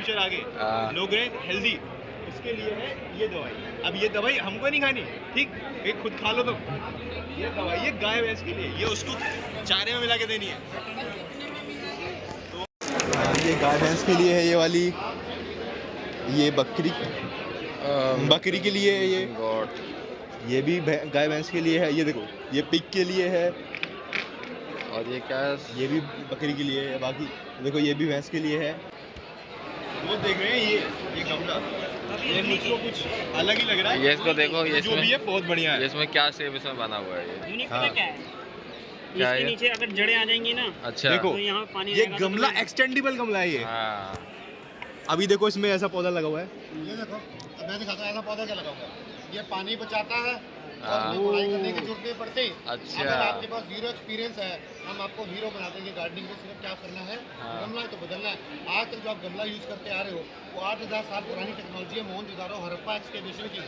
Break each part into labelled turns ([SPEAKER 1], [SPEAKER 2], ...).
[SPEAKER 1] Future आगे लोग हैं हेल्दी, इसके लिए है ये दवाई। अब ये दवाई हमको नहीं खानी, ठीक, ये खुद खा लो। तो ये दवाई ये गाय भैंस के लिए, ये उसको चारे में मिला के देनी है। तो ये गाय भैंस के लिए है ये वाली, ये बकरी के लिए है ये भी गाय भैंस के लिए है। ये देखो ये पिग के लिए है,
[SPEAKER 2] और ये क्या है?
[SPEAKER 1] ये भी बकरी के लिए है। बाकी देखो ये भी भैंस के लिए है। वो देख रहे हैं ये गमला, ये मुझको कुछ अलग ही लग रहा है।
[SPEAKER 2] ये इसको देखो, ये
[SPEAKER 1] जो भी है बहुत बढ़िया है।
[SPEAKER 2] इसमें क्या शेप इसमें बना हुआ है? ये
[SPEAKER 3] यूनिक पता क्या है? इसके नीचे अगर जड़ें आ जाएंगी ना,
[SPEAKER 2] अच्छा,
[SPEAKER 1] देखो
[SPEAKER 3] तो यहाँ पानी
[SPEAKER 1] ये गमला एक्सटेंडेबल गमला है ये। अभी देखो इसमें ऐसा पौधा लगा हुआ है,
[SPEAKER 4] ये देखो अब मैं दिखाता हूँ ऐसा पौधा क्या लगा हुआ है। ये पानी बचाता है और बुनाई करने की जरूरत नहीं पड़ती।
[SPEAKER 2] अच्छा,
[SPEAKER 4] अगर आपके पास जीरो एक्सपीरियंस है, हम आपको हीरो बना देंगे गार्डनिंग में। सिर्फ क्या करना है, गमला तो बदलना है। आज तक जो आप गमला यूज करते आ रहे हो वो 8000 साल पुरानी टेक्नोलॉजी है, मोहनजोदाड़ो हड़प्पा एक्सकेवेशन की।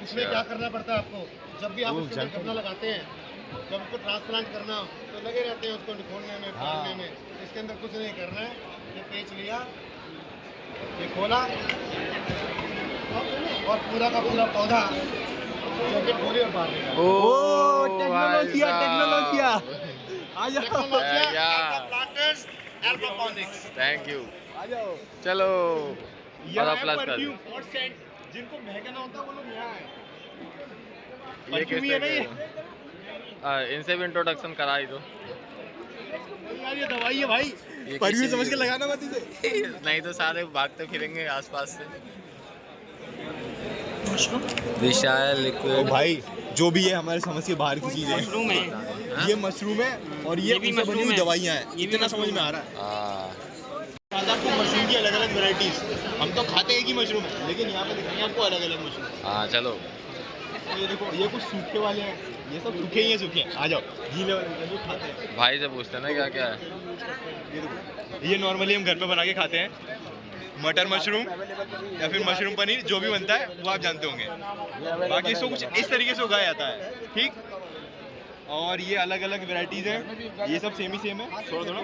[SPEAKER 4] उसमें क्या करना पड़ता है आपको, जब भी आप उसके अंदर गमला लगाते हैं, जब उसको ट्रांसप्लांट करना हो तो लगे रहते हैं उसको खोलने में, फाड़ने में। इसके अंदर कुछ नहीं करना है। ये पेच लिया, ये खोला और पूरा का पूरा पौधा जो कि पूरी और बाहर निकाला।
[SPEAKER 1] टेक्नोलॉजिया आ जाओ,
[SPEAKER 4] प्लांटर्स एल्पोपोनिक्स।
[SPEAKER 2] Thank you.
[SPEAKER 1] आ जाओ,
[SPEAKER 2] चलो
[SPEAKER 1] यहाँ
[SPEAKER 2] प्लस कर
[SPEAKER 1] परफ्यूम और सेंट जिनको महंगा होता है वो लोग यहाँ आए।
[SPEAKER 2] ये
[SPEAKER 1] परफ्यूम ही है ना ये?
[SPEAKER 2] इनसे भी इंट्रोडक्शन करा ही दो
[SPEAKER 1] यार, ये दवाई है भाई, परफ्यूम समझ के लगाना मत इसे।
[SPEAKER 2] नहीं तो सारे भागते फिरेंगे आसपास से। विशाल
[SPEAKER 1] ओ
[SPEAKER 2] लिक्विड
[SPEAKER 1] भाई जो भी है हमारे समझ के बाहर की चीज है।
[SPEAKER 3] मशरूम है,
[SPEAKER 1] ये मशरूम है और ये
[SPEAKER 3] भी
[SPEAKER 1] उनसे बनी हुई
[SPEAKER 3] मशरूम है।
[SPEAKER 1] दवाइयाँ हैं।
[SPEAKER 3] ये भी
[SPEAKER 1] इतना समझ
[SPEAKER 3] मशरूम
[SPEAKER 1] में आ रहा है। आपको मशरूम की अलग अलग वैरायटीज, हम तो खाते हैं कि मशरूम है, लेकिन यहाँ पे दिखाएंगे आपको अलग अलग मशरूम।
[SPEAKER 2] हाँ चलो।
[SPEAKER 1] ये देखो ये कुछ सूखे वाले हैं, ये सब सूखे ही हैं, सूखे हैं। आ जाओ, गीले वाले जो खाते हैं।
[SPEAKER 2] भाई से पूछते हैं ना क्या क्या है।
[SPEAKER 1] ये देखो, ये नॉर्मली हम घर पे बना के खाते हैं, मटर मशरूम या फिर मशरूम पनीर, जो भी बनता है वो आप जानते होंगे। बाकी इसको कुछ इस तरीके से उगाया जाता है, ठीक। और ये अलग अलग वैरायटीज़ हैं, ये सब सेम ही सेम है, थोड़ा थोड़ा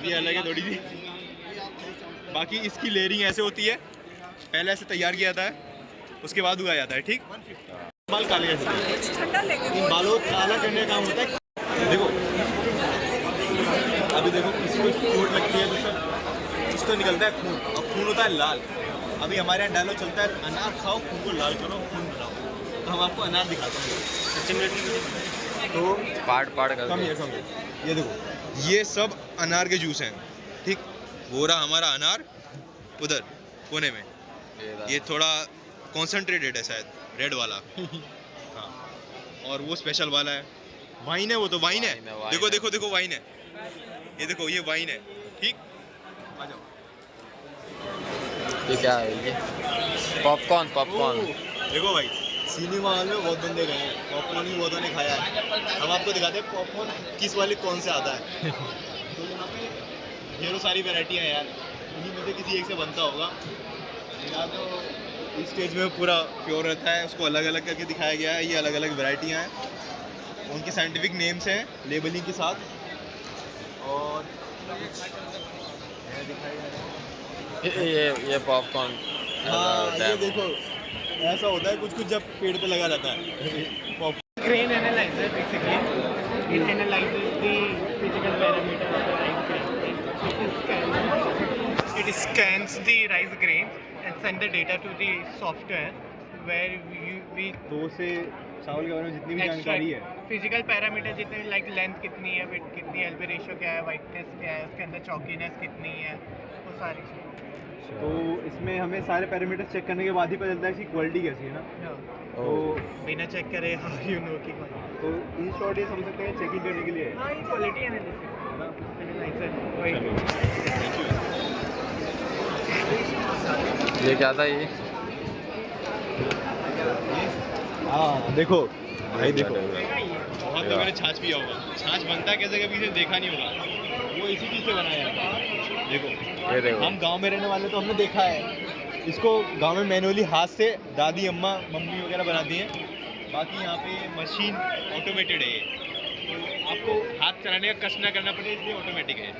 [SPEAKER 1] ये अलग है थोड़ी सी। बाकी इसकी लेयरिंग ऐसे होती है, पहले ऐसे तैयार किया जाता है, उसके बाद उगाया जाता है, ठीक। बाल काले इन बालों को काला करने का काम होता है। देखो अभी देखो किसी को चोट लगती है तो सर उसको निकलता है खून, और खून होता है लाल। अभी हमारे यहाँ डायलॉग चलता है, अनार खाओ खून को लाल करो, खून बनाओ। तो हम आपको अनार दिखाते हैं, तो
[SPEAKER 2] पार्ट कर
[SPEAKER 1] कम ये देखो ये सब अनार के जूस हैं, ठीक। वो रहा हमारा अनार उधर कोने में, ये थोड़ा कॉन्सेंट्रेटेड है शायद, रेड वाला हाँ, और वो स्पेशल वाला है, वाइन है, वो तो वाइन है। देखो देखो देखो वाइन है, ये देखो ये वाइन है, ठीक। आ जाओ,
[SPEAKER 2] ये क्या है? ये पॉपकॉर्न
[SPEAKER 1] देखो भाई सिनेमा हॉल में बहुत बंदे गए हैं, पॉपकॉर्न ही बहुतों ने खाया है। हम आपको दिखाते हैं पॉपकॉर्न किस वाले कौन से आता है। तो यहाँ पे ढेरों सारी वैरायटियाँ हैं यार, उन्हीं में से किसी एक से बनता होगा। यहाँ तो इस स्टेज में पूरा प्योर रहता है, उसको अलग अलग करके दिखाया गया है। ये अलग अलग वैरायटियाँ हैं, उनके साइंटिफिक नेम्स हैं लेबलिंग के साथ। और
[SPEAKER 2] ये पॉपकॉर्न।
[SPEAKER 1] हाँ ये देखो ऐसा होता है कुछ कुछ जब पेड़ पे लगा रहता है।
[SPEAKER 3] grain analyzer basically it analyzes the physical parameter of the rice grain. It scans the rice grains and send the data to the software where we
[SPEAKER 1] तो से चावल के बारे में जितनी भी जानकारी है,
[SPEAKER 3] फिजिकल पैरामीटर जितने लाइक लेंथ कितनी है, विड्थ कितनी है, एलबी रेशियो क्या है, वाइटनेस क्या है, उसके अंदर चौकीनेस कितनी है, वो सारी चीज़।
[SPEAKER 1] तो इसमें हमें सारे पैरामीटर्स चेक करने के बाद ही पता चलता है इसकी क्वालिटी कैसी है ना। तो
[SPEAKER 3] बिना चेक करे हाउ यू नो की
[SPEAKER 1] तो इन शॉर्ट ये समझ सकते हैं चेकिंग करने के लिए
[SPEAKER 3] हाँ, ये क्वालिटी एनालिसिस।
[SPEAKER 2] ये क्या था ये?
[SPEAKER 1] हाँ देखो भाई देखो, बहुत लोगों ने छाछ पिया होगा। छाछ बनता है कैसे कभी इसे देखा नहीं होगा, वो इसी चीज़ से बनाया जाता है। देखो
[SPEAKER 2] ये देखो,
[SPEAKER 1] हम गांव में रहने वाले तो हमने देखा है इसको, गांव में मैनुअली हाथ से दादी अम्मा मम्मी वगैरह बनाती हैं। बाकी यहाँ पे मशीन ऑटोमेटेड है ये, आपको हाथ चलाने का कष्ट ना करना पड़े, इसलिए ऑटोमेटिक है।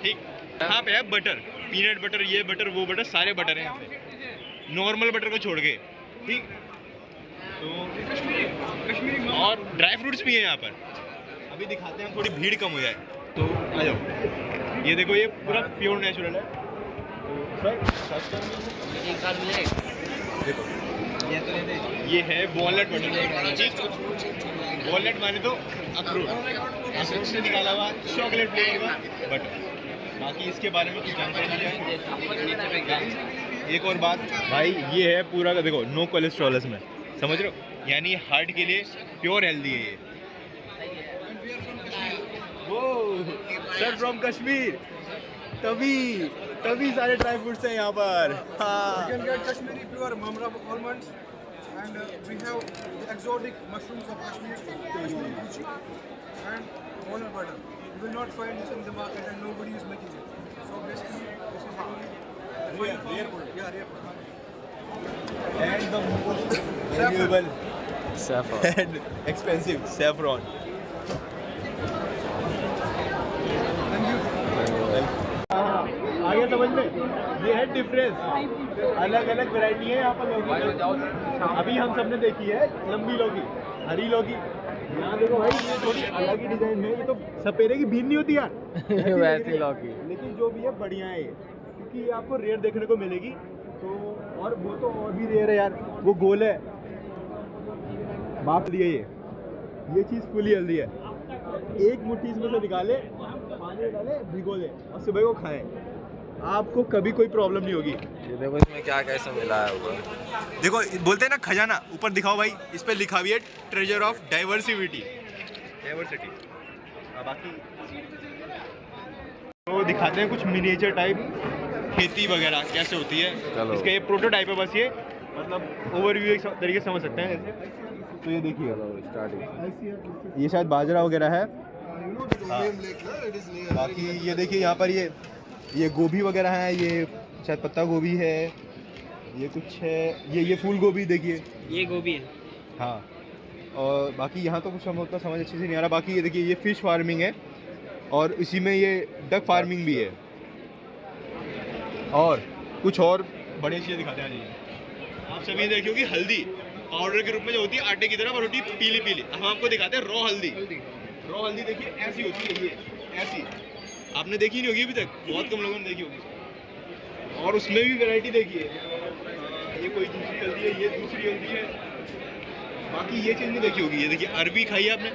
[SPEAKER 1] ठीक, यहाँ पे है बटर, पीनट बटर, ये बटर वो बटर, सारे बटर हैं यहाँ पे, नॉर्मल बटर को छोड़ के। ठीक, तो और ड्राई फ्रूट्स भी हैं यहाँ पर। अभी दिखाते हैं, थोड़ी भीड़ कम हो जाए तो आ जाओ। ये देखो, ये पूरा प्योर नेचुरल है। तो सर देखो, ये है वॉलनट बटर। वॉलनट माने तो अखरोट, अखरोट से निकाला हुआ चॉकलेट फ्लेवर का बटर। बाकी इसके बारे में कुछ जानकारी नहीं है। एक और बात भाई, ये है पूरा का देखो, नो कोलेस्ट्रॉल इसमें, समझ रहे हो, यानी हार्ट के लिए प्योर हेल्दी है ये। वो सर फ्रॉम कश्मीर, तभी सारे ड्राई फ्रूट्स हैं यहाँ पर। हाँ,
[SPEAKER 5] You can get Kashmiri pure mamra almonds, and we have the exotic mushrooms of Kashmir, Kashmiri kuchi, and walnut butter. You will not find this in the market, and nobody is making it. So basically, this is only
[SPEAKER 1] rare product.
[SPEAKER 5] Yeah, rare product.
[SPEAKER 1] and the most valuable
[SPEAKER 2] Saffron.
[SPEAKER 1] and expensive saffron. आगे समझ में, ये है difference, अलग अलग variety है यहाँ पर लौकी। अभी हम सबने देखी है लंबी लौकी, हरी लौकी। यहाँ देखो भाई, ये थोड़ी अलग ही डिजाइन है, ये तो सपेरे की भीड़ नहीं होती यार
[SPEAKER 2] वैसी लौकी।
[SPEAKER 1] लेकिन जो भी है बढ़िया है ये, क्योंकि ये आपको रेयर देखने को मिलेगी। तो और वो तो और भी रेयर है यार, वो गोल है, बाप दिया ये चीज़ फुली हेल्दी है। एक मुट्ठी इसमें से निकाले, पानी डाले, भिगो दे और सुबह को खाएं, आपको कभी कोई प्रॉब्लम नहीं होगी।
[SPEAKER 2] ये देखो इसमें क्या कैसे मिला है ऊपर।
[SPEAKER 1] देखो, बोलते हैं ना खजाना, ऊपर दिखाओ भाई, इस पर लिखा हुआ है ट्रेजर ऑफ डाइवर्सिटी। बाकी तो दिखाते हैं कुछ मिनिएचर टाइप खेती वगैरह कैसे होती है।
[SPEAKER 2] चलो।
[SPEAKER 1] इसका ये प्रोटोटाइप है बस, ये मतलब ओवरव्यू एक तरीके से समझ सकते हैं जैसे। तो ये देखिए,
[SPEAKER 2] स्टार्टिंग
[SPEAKER 1] ये शायद बाजरा वगैरह है।
[SPEAKER 4] You know the Dogriam Lake, no? It is near.
[SPEAKER 1] बाकी ये देखिए यहाँ पर ये गोभी वगैरह है, ये शायद पत्ता गोभी है, ये कुछ है, ये फूल गोभी देखिए,
[SPEAKER 3] ये गोभी है।
[SPEAKER 1] हाँ। और बाकी यहाँ तो कुछ हम उतना समझ अच्छे से नहीं आ रहा। बाकी ये देखिए, ये फिश फार्मिंग है और इसी में ये डक फार्मिंग भी है। और कुछ और बड़ी चीज़ें दिखाते हैं। आप सभी देखिए कि हल्दी पाउडर के रूप में जो होती है आटे की तरह, और होती है पीली पीली। हम आपको दिखाते हैं रॉ हल्दी। रॉ हल्दी देखिए ऐसी होती है, ये ऐसी आपने देखी नहीं होगी अभी तक, बहुत कम लोगों ने देखी होगी। और उसमें भी वैरायटी देखिए, ये कोई दूसरी हल्दी है, ये दूसरी हल्दी है। बाकी ये चीज़ नहीं देखी होगी, ये देखिए अरबी खाई है आपने,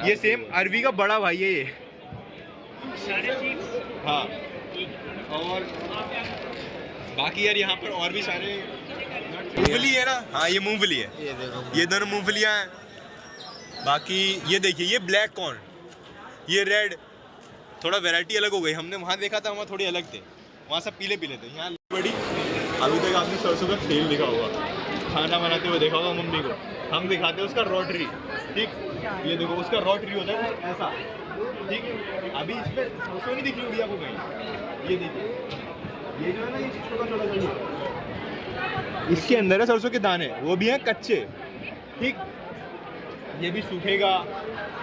[SPEAKER 1] ये सेम अरबी का बड़ा भाई है ये। हाँ, और बाकी यार यहाँ पर और भी सारे मूंगफली है ना। हाँ, ये मूंगफली है, ये दोनों मूंगफलियाँ हैं। बाकी ये देखिए, ये ब्लैक कॉर्न, ये रेड, थोड़ा वैरायटी अलग हो गई। हमने वहाँ देखा था, वहाँ थोड़ी अलग थे, वहाँ सब पीले पीले थे। यहाँ बड़ी, अभी तक आपने सरसों का तेल देखा होगा, खाना बनाते हुए देखा होगा मम्मी को। हम दिखाते हैं उसका रॉ ट्री। ठीक, ये देखो उसका रॉ ट्री होता है कुछ ऐसा। ठीक, अभी इसमें सरसों नहीं दिखी होगी आपको कहीं। ये देखिए, ये जो है ना, ये छोटा छोटा सा, इसके अंदर है सरसों के दाने, वो भी हैं कच्चे। ठीक, ये भी सूखेगा,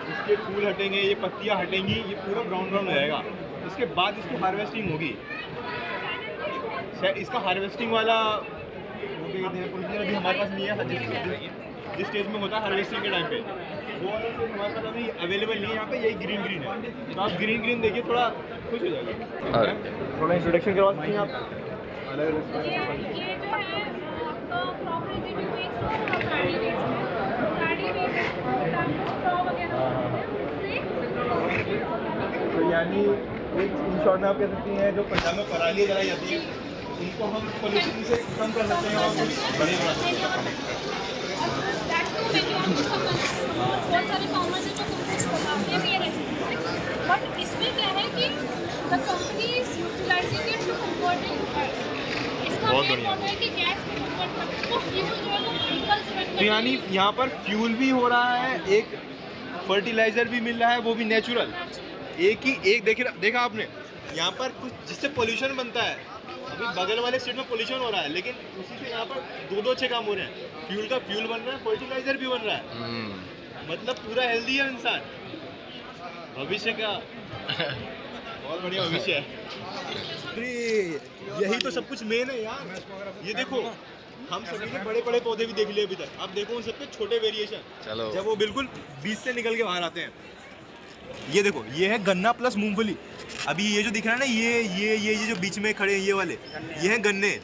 [SPEAKER 1] इसके फूल हटेंगे, ये पत्तियां हटेंगी, ये पूरा ब्राउन ब्राउन हो जाएगा। इसके बाद इसकी हार्वेस्टिंग होगी। इसका हार्वेस्टिंग वाला वो क्या कहते हैं, प्रोसीजर अभी हमारे पास नहीं है। जिस स्टेज में होता है हार्वेस्टिंग के टाइम पे, वो वाला स्टेज हमारे पास अभी अवेलेबल नहीं है। यहाँ पे यही ग्रीन ग्रीन है, तो आप ग्रीन ग्रीन देखिए, थोड़ा खुश हो जाएगा। थोड़ा इंट्रोडक्शन करवा सकते हैं आप अलग अलग। तो यानी एक इन शॉर्ट में आप कह सकती हैं, जो पंजाब में पराली जलाई जाती है, उनको हम पॉल्यूशन से कम कर सकते हैं और बढ़िया बना सकते हैं।
[SPEAKER 6] बहुत सारे फार्मर्स हैं जो कंपोस्ट बनाते हैं भी बट इसमें क्या है कि the company is utilising it to convert into gas. इसका
[SPEAKER 1] बहुत
[SPEAKER 6] मेन
[SPEAKER 1] बढ़िया।
[SPEAKER 6] मोटिव है कि गैस में कन्वर्ट करना, तो फ्यूल जो है वो व्हीकल्स में
[SPEAKER 1] तो यानी यहाँ पर फ्यूल भी हो रहा है, एक फर्टिलाइजर भी मिल रहा है, वो भी नेचुरल। एक देखा आपने यहाँ पर कुछ जिससे पोल्यूशन बनता है। अभी बगल वाले स्टेट में पोल्यूशन हो रहा है, लेकिन उसी से यहाँ पर दो अच्छे काम हो रहे हैं। फ्यूल का फ्यूल बन रहा है, फर्टिलाइजर भी बन रहा है। मतलब पूरा हेल्दी है इंसान, भविष्य का बहुत बढ़िया भविष्य है। अरे यही तो सब कुछ मेन है यार। ये देखो हम सभी ने बड़े बड़े पौधे भी देख लिए अभी तक, अब देखो उन सबके छोटे वेरिएशन,
[SPEAKER 2] चलो
[SPEAKER 1] जब वो बिल्कुल बीज से निकल के बाहर आते हैं। ये देखो ये है गन्ना प्लस मूंगफली। अभी ये जो दिख रहा है ना, ये जो बीच में खड़े हैं ये वाले, ये हैं गन्ने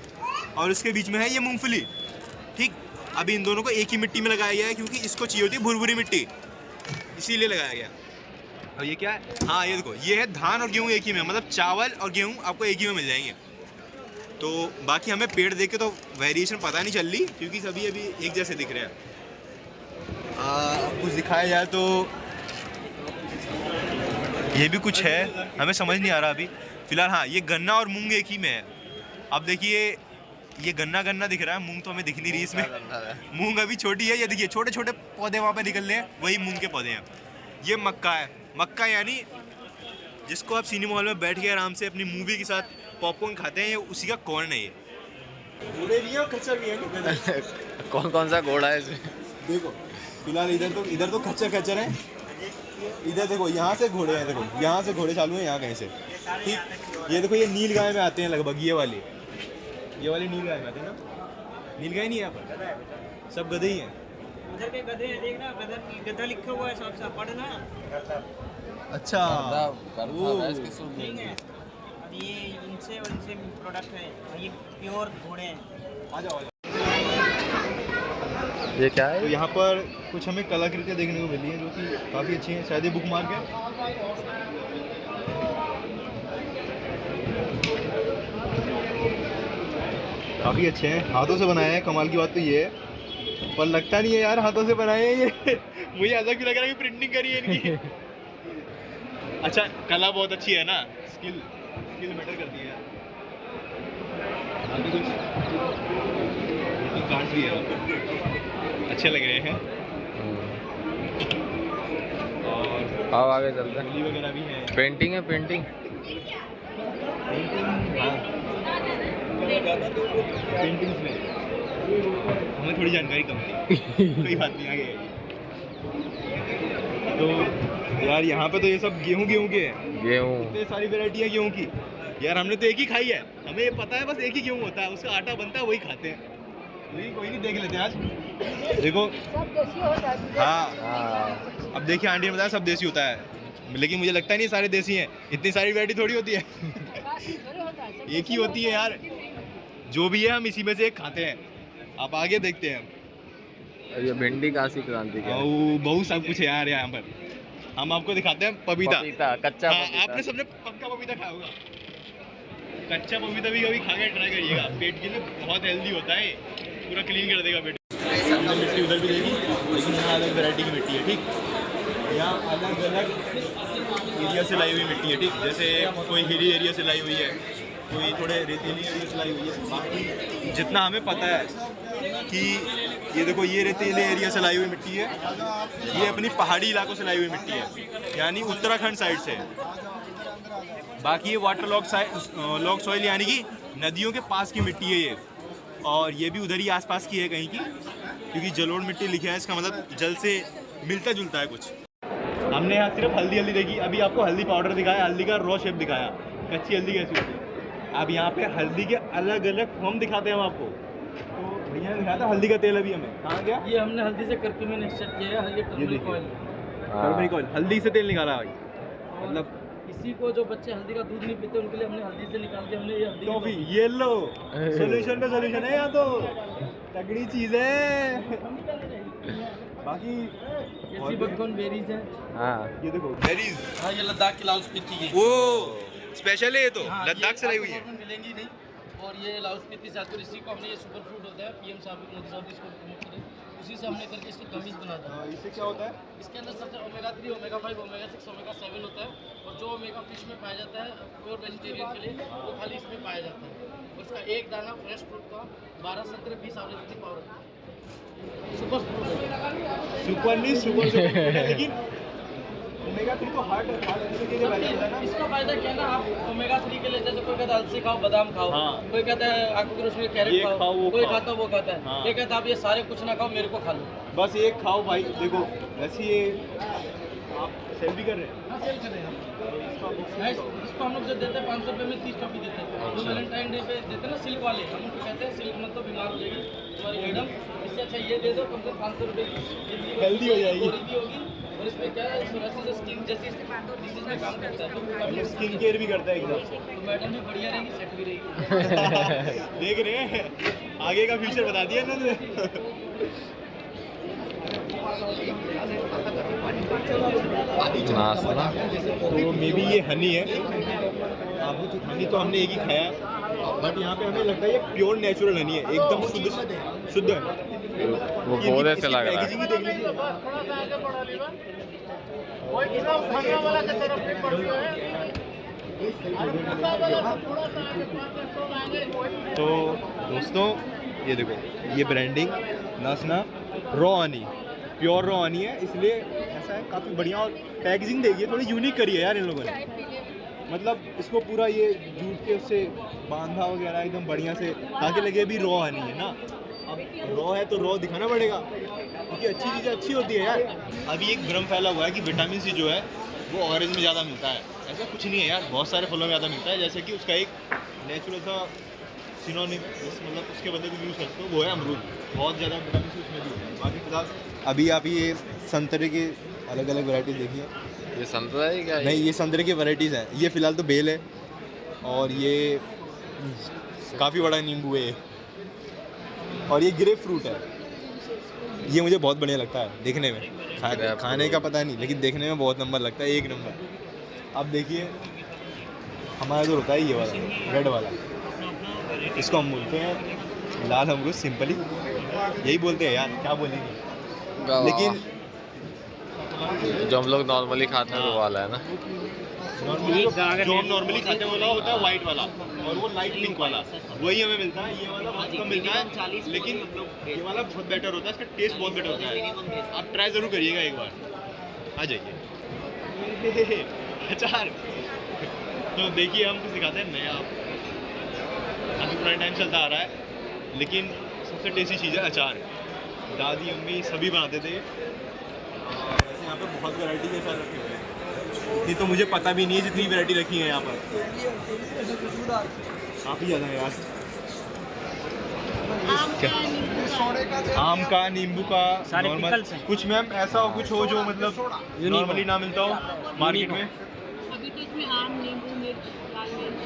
[SPEAKER 1] और उसके बीच में है ये मूंगफली। ठीक, अभी इन दोनों को एक ही मिट्टी में लगाया गया है क्योंकि इसको चाहिए होती है भुरभुरी मिट्टी, इसीलिए लगाया गया। और ये क्या है, हाँ ये देखो ये है धान और गेहूँ एक ही में, मतलब चावल और गेहूँ आपको एक ही में मिल जाएंगे। तो बाकी हमें पेड़ देख के तो वेरिएशन पता नहीं चल रही क्योंकि सभी अभी एक जैसे दिख रहे हैं। कुछ दिखाया जाए तो ये भी कुछ है, हमें समझ नहीं आ रहा अभी फिलहाल। हाँ ये गन्ना और मूंग एक ही में है। अब देखिए ये गन्ना गन्ना दिख रहा है, मूंग तो हमें दिख नहीं रही इसमें। मूंग अभी छोटी है, ये देखिए छोटे छोटे पौधे वहाँ पे निकल रहे हैं, वही मूंग के पौधे हैं। ये मक्का है, मक्का यानी जिसको आप सिनेमा हॉल में बैठ के आराम से अपनी मूवी के साथ पॉपकॉर्न खाते हैं, ये उसी का कॉर्न है। ये घोड़े भी हैं और खच्चर भी हैं।
[SPEAKER 2] कौन कौन सा घोड़ा है इसमें?
[SPEAKER 1] देखो फिलहाल इधर तो खच्चर है, इधर देखो यहाँ से घोड़े हैं, देखो यहाँ से घोड़े चालू हैं, यहाँ कहीं से। ठीक, ये देखो ये नील गाय में आते हैं लगभग, ये वाली नील गाय में आते हैं ना। नील गाय नहीं है यहाँ पर, सब गधे ही हैं।
[SPEAKER 3] उधर के गधे हैं, देखना गधा लिखा हुआ है साफ साफ, पढ़ना।
[SPEAKER 1] अच्छा
[SPEAKER 3] ठीक है, ये इनसे और इनसे प्रोडक्ट है, ये प्योर घोड़े हैं।
[SPEAKER 1] आ जाओ।
[SPEAKER 2] ये क्या
[SPEAKER 1] तो
[SPEAKER 2] है?
[SPEAKER 1] यहाँ पर कुछ हमें कलाकृतियाँ देखने को मिली हैं जो कि काफ़ी अच्छी हैं, शायद ये बुक मार्क है। काफ़ी अच्छे हैं, हाथों से बनाए हैं। कमाल की बात तो ये है, पर लगता नहीं है यार हाथों से बनाए हैं ये। मुझे ऐसा क्यों लग रहा है कि प्रिंटिंग करी है इनकी। अच्छा कला बहुत अच्छी है ना, स्किल मैटर करती है। आगे कुछ कार्ड्स भी है, अच्छे लग रहे हैं। और
[SPEAKER 2] आओ आगे चलते हैं।
[SPEAKER 1] होली वगैरह भी है,
[SPEAKER 2] पेंटिंग है, पेंटिंग।
[SPEAKER 1] पेंटिंग्स में हमें थोड़ी जानकारी कम थी। कोई बात नहीं, आगे तो यार यहाँ पे तो ये सब गेहूं के हैं। इतने सारी वैरायटी है गेहूं की यार। हमने तो एक ही खाई है, हमें ये पता है बस एक ही गेहूं होता है, उसका आटा बनता है, वही खाते हैं। कोई नहीं, देख लेते हैं आज। देखो हाँ, अब देखिए आंटी ने बताया सब देसी होता है, लेकिन मुझे लगता नहीं सारे देसी हैं। इतनी सारी वैरायटी थोड़ी होती है। एक ही होती है यार, जो भी है हम इसी में से एक खाते हैं। आप आगे देखते हैं।
[SPEAKER 2] ये भिंडी काशी क्रांति का
[SPEAKER 1] बहुत सब कुछ है यार यहाँ पर। हम आपको दिखाते हैं पपीता,
[SPEAKER 2] कच्चा
[SPEAKER 1] हाँ,
[SPEAKER 2] पपीता।
[SPEAKER 1] आपने सबने पक्का पपीता खाया होगा। कच्चा पपीता भी कभी खा के ट्राई करिएगा, पेट के लिए बहुत हेल्दी होता है, पूरा क्लीन कर देगा पेट। मिट्टी उधर भी देगी, लेकिन यहाँ अलग वैरायटी की मिट्टी है। ठीक, यहाँ अलग अलग एरिया से लाई हुई मिट्टी है। ठीक, जैसे कोई हिली एरिया से लाई हुई है, कोई थोड़े रेतीली एरिया से लाई हुई है। बाकी जितना हमें पता है कि ये देखो ये रेतीले एरिया से लाई हुई मिट्टी है, ये अपनी पहाड़ी इलाकों से लाई हुई मिट्टी है, यानी उत्तराखंड साइड से। बाकी ये वाटर लॉक सॉइल यानी कि नदियों के पास की मिट्टी है ये, और ये भी उधर ही आसपास की है कहीं की, क्योंकि जलोढ़ मिट्टी लिखा है, इसका मतलब जल से मिलता जुलता है कुछ। हमने यहाँ सिर्फ हल्दी दिखाई, अभी आपको हल्दी पाउडर दिखाया, हल्दी का रॉ शेप दिखाया, कच्ची हल्दी कैसी होती है। अब यहाँ पे हल्दी के अलग अलग फॉर्म दिखाते हैं हम आपको। तो भैया ने दिखाया था हल्दी का तेल, अभी हमें कहाँ गया?
[SPEAKER 3] ये हमने हल्दी से करक्यूमिन एक्सट्रैक्ट किया है, हल्दी टर्मरिक ऑयल।
[SPEAKER 1] टर्मरिक ऑयल, हल्दी से तेल निकाला भाई। मतलब
[SPEAKER 3] किसी को जो बच्चे हल्दी का दूध नहीं पीते उनके लिए हमने हल्दी से निकाल के हमने ये हल्दी
[SPEAKER 1] टॉफी, ये लो सोल्यूशन पे सोल्यूशन है, यहाँ तो तगड़ी चीज है। बाकी
[SPEAKER 3] ये बकथॉर्न बेरीज है।
[SPEAKER 2] हाँ
[SPEAKER 1] ये देखो बेरीज,
[SPEAKER 3] हाँ ये लद्दाख की लाहौल स्पीति है।
[SPEAKER 1] वो स्पेशल है, ये तो लद्दाख से लाई हुई है।
[SPEAKER 3] मिलेंगी नहीं, और ये लाहौल स्पीति जातुर, इसी को हमने ये सुपर फूड होता है, पीएम साहब मोदी साहब इसको प्रमोट करें, उसी से हमने करके इसकी कमीज बनाया था।
[SPEAKER 1] इससे क्या होता है?
[SPEAKER 3] इसके अंदर सबसे ओमेगा 3, ओमेगा 5, ओमेगा 6, ओमेगा 7 होता है, और जो ओमेगा फिश में पाया जाता है प्योर वेजिटेरियन के लिए, वो खाली इसमें पाया जाता है। और इसका एक दाना फ्रेश फ्रूट का 12 17 20 आवरेज की पावर है। सुपर फ्रूट है,
[SPEAKER 1] सुपर नहीं सुपर लेकिन ओमेगा 3 तो हार्ट के लिए बेहतर है ना।
[SPEAKER 3] इसका फायदा क्या है ना, आप ओमेगा 3 के लिए जैसे कोई कहता है अलसी खाओ, बादाम खाओ,
[SPEAKER 1] हाँ।
[SPEAKER 3] कोई कहता है आंखों की रोशनी
[SPEAKER 1] ये
[SPEAKER 3] कैरेट
[SPEAKER 1] खाओ,
[SPEAKER 3] खाओ,
[SPEAKER 1] वो
[SPEAKER 3] कोई
[SPEAKER 1] खाओ।
[SPEAKER 3] खाता है वो खाता है,
[SPEAKER 1] हाँ।
[SPEAKER 3] ये कहता है आप ये सारे कुछ ना खाओ, मेरे को खा लो।
[SPEAKER 1] बस एक खाओ भाई। देखो वैसे ये आप सेल भी कर रहे हैं।
[SPEAKER 3] हाँ, सेल कर रहे हैं हम। इसको हम लोग जो देते हैं 500 रुपये में 30 टॉफी देते हैं। जो वैलेंटाइन डे पे देते हैं ना सिल्क वाले, हम उनको कहते हैं सिल्क मत तो बीमार हो जाएगी तुम्हारी मैडम, इससे अच्छा ये दे दो, कम से कम 500 रुपये की
[SPEAKER 1] हेल्दी हो जाएगी।
[SPEAKER 3] गोरी भी होगी, और इसमें क्या है, सोरासिस स्किन जैसी डिसीज में काम करता है, तो
[SPEAKER 1] ये स्किन केयर भी करता है एकदम।
[SPEAKER 3] तो मैडम भी बढ़िया रहेगी, सेट भी रहेगी।
[SPEAKER 1] देख रहे हैं, आगे का फ्यूचर बता दिया इन्होंने।
[SPEAKER 2] नाश्ता
[SPEAKER 1] तो मे बी ये हनी है। हनी तो हमने एक ही खाया, बट यहाँ पे हमें लगता है ये प्योर नेचुरल हनी है, एकदम शुद्ध है।
[SPEAKER 2] वो पौधे से लग रहा है।
[SPEAKER 1] पैकेजिंग ही देख लीजिए। तो दोस्तों ये देखो, ये ब्रांडिंग नासना raw honey, pure raw honey है, इसलिए ऐसा है काफ़ी बढ़िया। और पैकेजिंग देखिए, थोड़ी यूनिक करी है यार इन लोगों ने। मतलब इसको पूरा ये जूट के उससे बांधा वगैरह एकदम बढ़िया से, ताकि लगे भी रॉ हनी है ना। अब रॉ है तो रॉ दिखाना पड़ेगा, क्योंकि अच्छी चीज़ें अच्छी होती है यार। अभी एक भ्रम फैला हुआ है कि विटामिन सी जो है वो ऑरेंज में ज़्यादा मिलता है। ऐसा कुछ नहीं है यार, बहुत सारे फलों में ज़्यादा मिलता है। जैसे कि उसका एक नेचुरल सा सिनोनिम, मतलब उसके बदले को यूज़ करते हो, वो है अमरूद। बहुत ज़्यादा विटामिन सी उसमें भी होता है। बाकी फिलहाल अभी आप ये संतरे के अलग अलग वैरायटी देखिए।
[SPEAKER 2] ये संतरा है क्या?
[SPEAKER 1] नहीं, ये संतरे की वैरायटीज़ हैं। ये फ़िलहाल तो बेल है, और ये काफ़ी बड़ा नींबू है, और ये ग्रेप फ्रूट है। ये मुझे बहुत बढ़िया लगता है देखने में। खाने का पता नहीं, लेकिन देखने में बहुत नंबर लगता है, एक नंबर। अब देखिए हमारा जो होता है ये वाला रेड वाला, इसको हम बोलते हैं लाल अमरूद, सिंपली यही बोलते हैं यार, क्या बोलेंगे। लेकिन
[SPEAKER 2] जो हम लोग नॉर्मली खाते हैं वो वाला है ना।
[SPEAKER 1] जो हम नॉर्मली खाते हैं वाला होता है वाइट वाला, और वो लाइट पिंक वाला, वही हमें मिलता है। ये वाला बहुत कम मिलता है, लेकिन ये वाला बहुत बेटर होता है, इसका टेस्ट बहुत बेटर होता है। आप ट्राई ज़रूर करिएगा एक बार, आ जाइए। अचार तो देखिए, हम कुछ दिखाते हैं नया। अभी पुराना टाइम चलता आ रहा है, लेकिन सबसे टेस्टी चीज़ है अचार। दादी अम्मी सभी बनाते थे। वैसे यहाँ पे बहुत वैरायटी के अचार रखे हुए हैं, इतनी तो मुझे पता भी नहीं है जितनी वैरायटी रखी है यहाँ पर, काफ़ी ज़्यादा है यार। आम का, नींबू का, नॉर्मल कुछ मैम ऐसा हो, कुछ हो जो मतलब नॉर्मली ना मिलता हो मार्केट में।
[SPEAKER 6] अभी तो इसमें आम, नींबू, मिर्च, लाल मिर्च,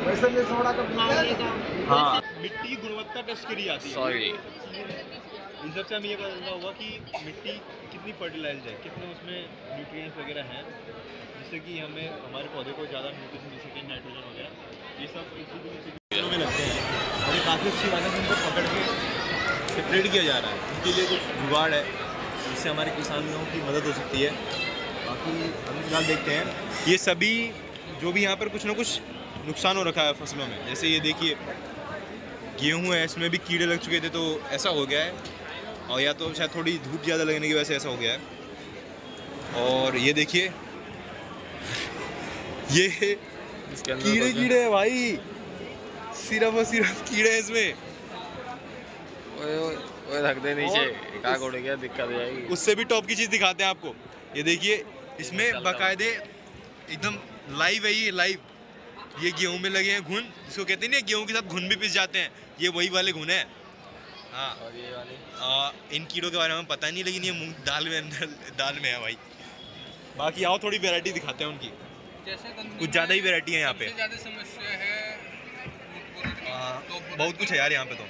[SPEAKER 5] वैसे ये सोडा का
[SPEAKER 6] आंवले का।
[SPEAKER 1] हाँ, मिट्टी की गुणवत्ता टेस्ट करी जाती है।
[SPEAKER 2] सॉरी,
[SPEAKER 1] इन सबसे हमें ये पता होगा कि मिट्टी कितनी फर्टिलाइज्ड है, कितने उसमें न्यूट्रिएंट्स वगैरह हैं, जिससे कि हमें हमारे पौधे को ज़्यादा न्यूट्रिशन मिल सके, नाइट्रोजन वगैरह। ये सब इसी में लगते हैं, और ये काफ़ी अच्छी बात है कि उनको पकड़ के सेपरेट किया जा रहा है। उनके लिए कुछ जुगाड़ है, जिससे हमारे किसानों की मदद हो सकती है। बाकी हम फिलहाल देखते हैं, ये सभी जो भी यहाँ पर कुछ ना कुछ नुकसान हो रखा है फसलों में। जैसे ये देखिए गेहूँ है, इसमें भी कीड़े लग चुके थे, तो ऐसा हो गया है, और या तो शायद थोड़ी धूप ज़्यादा लगने की वजह से ऐसा हो गया है। और ये देखिए ये
[SPEAKER 2] इसके अंदर
[SPEAKER 1] कीड़े
[SPEAKER 2] तो
[SPEAKER 1] कीड़े है भाई, सिर्फ और सिर्फ कीड़े हैं इसमें।
[SPEAKER 2] ओए रख दे नीचे, क्या उड़ गया, दिक्कत हो जाएगी।
[SPEAKER 1] उससे भी टॉप की चीज़ दिखाते हैं आपको। ये देखिए, इसमें बाकायदे एकदम लाइव है, ये लाइव। ये गेहूं में लगे हैं घुन, जिसको कहते हैं ना गेहूं के साथ घुन भी पिस जाते हैं, ये वही वाले घुन है। हाँ,
[SPEAKER 2] और ये वाली
[SPEAKER 1] इन कीड़ों के बारे में पता नहीं, लेकिन ये मूंग दाल में अंदर दाल में है भाई। बाकी आओ थोड़ी वैरायटी दिखाते हैं उनकी, कुछ ज़्यादा ही वैरायटी है यहाँ पे। बहुत कुछ है यार यहाँ पे। तो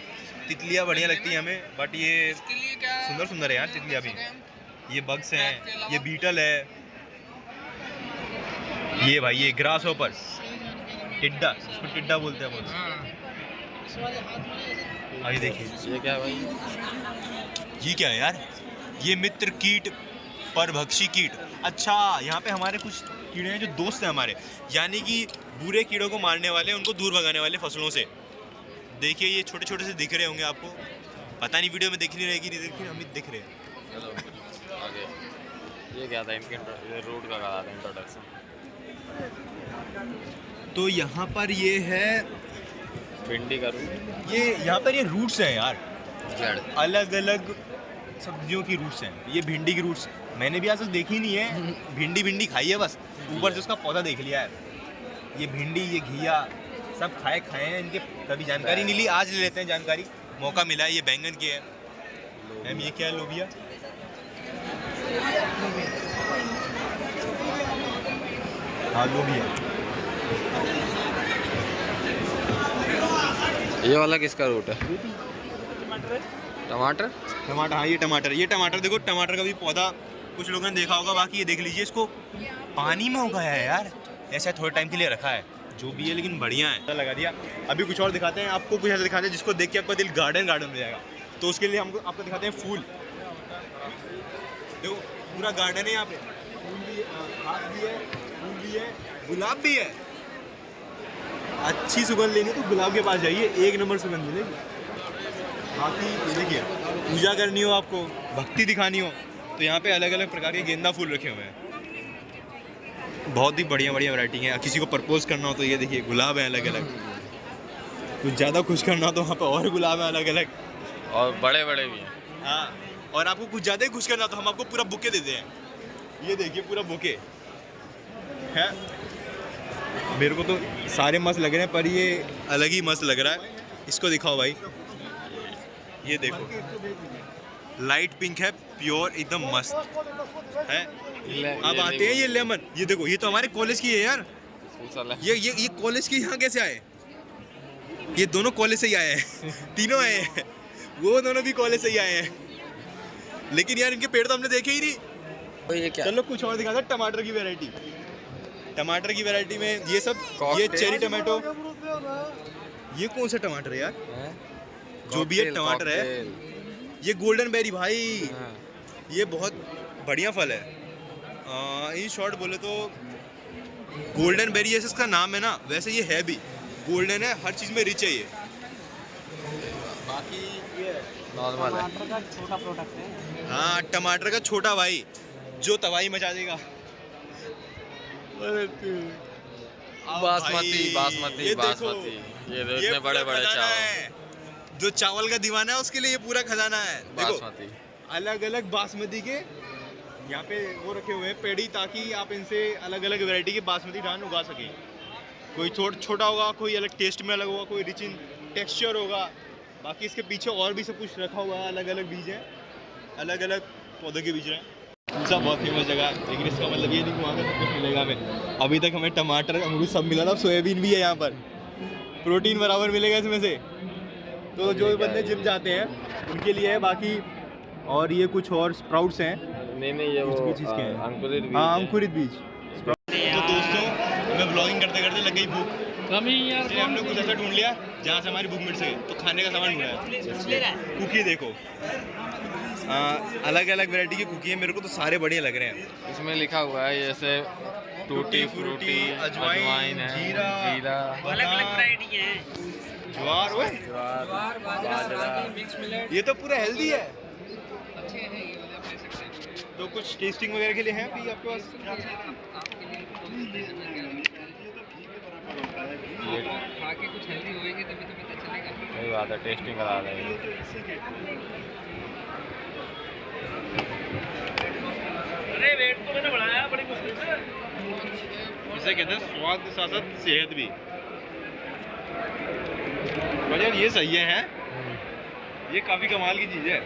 [SPEAKER 1] तितलियाँ बढ़िया लगती हैं हमें, बट ये सुंदर सुंदर है यार तितलियाँ भी। ये बग्स हैं, ये बीटल है, ये भाई ये ग्रास होपर, टिड्डा, इसको टिड्डा बोलते हैं बहुत। आगे देखिए,
[SPEAKER 2] ये क्या है भाई?
[SPEAKER 1] ये क्या है यार? ये मित्र कीट, परभक्षी कीट। अच्छा, यहाँ पे हमारे कुछ कीड़े हैं जो दोस्त हैं हमारे, यानी कि बुरे कीड़ों को मारने वाले, उनको दूर भगाने वाले फसलों से। देखिए ये छोटे छोटे से दिख रहे होंगे आपको, पता नहीं वीडियो में दिख नहीं रहेगी, नहीं दिख रही, हमें दिख रहे हैं।
[SPEAKER 2] चलो आगे। ये क्या था इनके रूट का करा था इंट्रोडक्शन।
[SPEAKER 1] तो यहाँ पर ये है,
[SPEAKER 2] भिंडी का रूट,
[SPEAKER 1] ये यहाँ पर ये रूट्स हैं यार,
[SPEAKER 2] जड़।
[SPEAKER 1] अलग अलग सब्जियों की रूट्स हैं। ये भिंडी की रूट्स मैंने भी आज तक देखी नहीं है, भिंडी खाई है बस, ऊपर से उसका पौधा देख लिया है। ये भिंडी, ये घिया सब खाए हैं, इनके कभी जानकारी नहीं ली, आज ले लेते हैं जानकारी, मौका मिला है। ये बैंगन के है मैम, ये क्या है, लोबिया। हाँ लोबिया।
[SPEAKER 2] ये वाला किसका रूट है? टमाटर।
[SPEAKER 1] हाँ ये टमाटर देखो, टमाटर का भी पौधा कुछ लोगों ने देखा होगा, बाकी ये देख लीजिए, इसको पानी में उगाया है यार, ऐसा थोड़े टाइम के लिए रखा है, जो भी है लेकिन बढ़िया है, लगा दिया। अभी कुछ और दिखाते हैं आपको, कुछ ऐसा दिखाते हैं जिसको देख के आपका दिल गार्डन हो जाएगा। तो उसके लिए हमको आपको दिखाते हैं फूल। देखो पूरा गार्डन है यहाँ पे, फूल भी, घास भी है, फूल भी है, गुलाब भी है। अच्छी सुगंध लेनी तो गुलाब के पास जाइए, 1 नंबर सुगंध मिलेगी। बाकी ये देखिए, पूजा करनी हो आपको, भक्ति दिखानी हो, तो यहाँ पे अलग अलग प्रकार के गेंदा फूल रखे हुए हैं, बहुत ही बढ़िया वैरायटी है। किसी को प्रपोज करना हो तो ये देखिए गुलाब है अलग अलग, कुछ ज़्यादा खुश करना हो तो वहाँ पे और गुलाब है अलग अलग,
[SPEAKER 2] और बड़े बड़े भी हैं।
[SPEAKER 1] हाँ, और आपको कुछ ज़्यादा ही खुश करना हो तो हम आपको पूरा बुके देते हैं। ये देखिए पूरा बुके है। मेरे को तो सारे मस्त लग रहे हैं, पर ये अलग ही मस्त लग रहा है। इसको दिखाओ भाई, ये देखो लाइट पिंक है, प्योर एकदम मस्त है। अब आते हैं ये लेमन, ये देखो, ये तो हमारे कॉलेज की है यार। ये कॉलेज के यहाँ कैसे आए? ये दोनों कॉलेज से ही आए हैं तीनों आए हैं, वो दोनों भी कॉलेज से ही आए हैं, लेकिन यार इनके पेड़ तो हमने देखे ही नहीं।
[SPEAKER 2] तो ये क्या?
[SPEAKER 1] चलो कुछ और दिखाते हैं। टमाटर की वैरायटी, टमाटर की वैरायटी में ये सब, ये चेरी टमाटो। ये कौन सा टमाटर है यार? जो भी है टमाटर है, ये गोल्डन बेरी भाई, ये बहुत बढ़िया फल है। इन शॉर्ट बोले तो गोल्डन बेरी जैसे इसका नाम है ना, वैसे ये है भी गोल्डन है, हर चीज़ में रिच है ये। बाकी ये
[SPEAKER 2] नॉर्मल है,
[SPEAKER 3] टमाटर का छोटा प्रोडक्ट है।
[SPEAKER 1] हाँ, टमाटर का छोटा भाई जो तबाही मचा देगा।
[SPEAKER 2] बासमती
[SPEAKER 1] ये
[SPEAKER 2] बासमती
[SPEAKER 1] देखो,
[SPEAKER 2] बासमती, ये इतने बड़े बड़े चावल।
[SPEAKER 1] जो चावल का दीवाना है उसके लिए ये पूरा खजाना है। देखो
[SPEAKER 2] बासमती
[SPEAKER 1] अलग अलग बासमती के यहाँ पे वो रखे हुए हैं पेड़ी, ताकि आप इनसे अलग अलग वैरायटी के बासमती धान उगा सकें। कोई छोटा होगा, कोई अलग टेस्ट में अलग होगा, कोई रिच इन टेक्सचर होगा। बाकी इसके पीछे और भी सब कुछ रखा हुआ है, अलग अलग बीज हैं, अलग अलग पौधों के बीज हैं। सब बहुत फेमस जगह है, लेकिन इसका मतलब ये नहीं कि वहाँ का सब कुछ मिलेगा हमें। अभी तक हमें टमाटर अमरूद सब मिला था, सोयाबीन भी है यहाँ पर, प्रोटीन बराबर मिलेगा इसमें से। तो जो बंदे जिम जाते हैं उनके लिए है। बाकी और ये कुछ और स्प्राउट्स हैं,
[SPEAKER 2] नहीं ये वो
[SPEAKER 1] चीज़ के हैं।
[SPEAKER 2] अंकुरित बीज।
[SPEAKER 1] हाँ, अंकुरित बीज। तो दोस्तों, हमें ब्लॉगिंग करते करते लग गई भूख,
[SPEAKER 3] कमी यार,
[SPEAKER 1] इसलिए हमने कुछ ऐसा ढूंढ लिया जहाँ से हमारी भूख मिट सके। तो खाने का सामान ढूंढा है। कुकी देखो, अलग अलग वैरायटी की कुकी है, मेरे को तो सारे बढ़िया लग रहे हैं।
[SPEAKER 2] इसमें लिखा हुआ है जैसे टूटी फ्रूटी, अजवाइन है, जीरा,
[SPEAKER 3] अलग अलग वैरायटी है,
[SPEAKER 1] ज्वार, ओए
[SPEAKER 2] ज्वार, बाजरा,
[SPEAKER 3] मिक्स मिलेट,
[SPEAKER 1] ये तो पूरा हेल्दी है।
[SPEAKER 3] अच्छे हैं ये वाले, आप ले सकते हैं।
[SPEAKER 1] तो कुछ टेस्टिंग वगैरह के लिए है अभी आपके पास?
[SPEAKER 3] खा के कुछ हेल्दी होएंगे तभी तो पता चलेगा।
[SPEAKER 2] सही बात है, टेस्टिंग करा रहे हैं।
[SPEAKER 3] अरे वेट तो मैंने बढ़ाया बड़ी मुश्किल से।
[SPEAKER 1] इसे कहते हैं स्वाद के साथ साथ सेहत भी। पर यार ये सही है, ये काफ़ी कमाल की चीज़ है।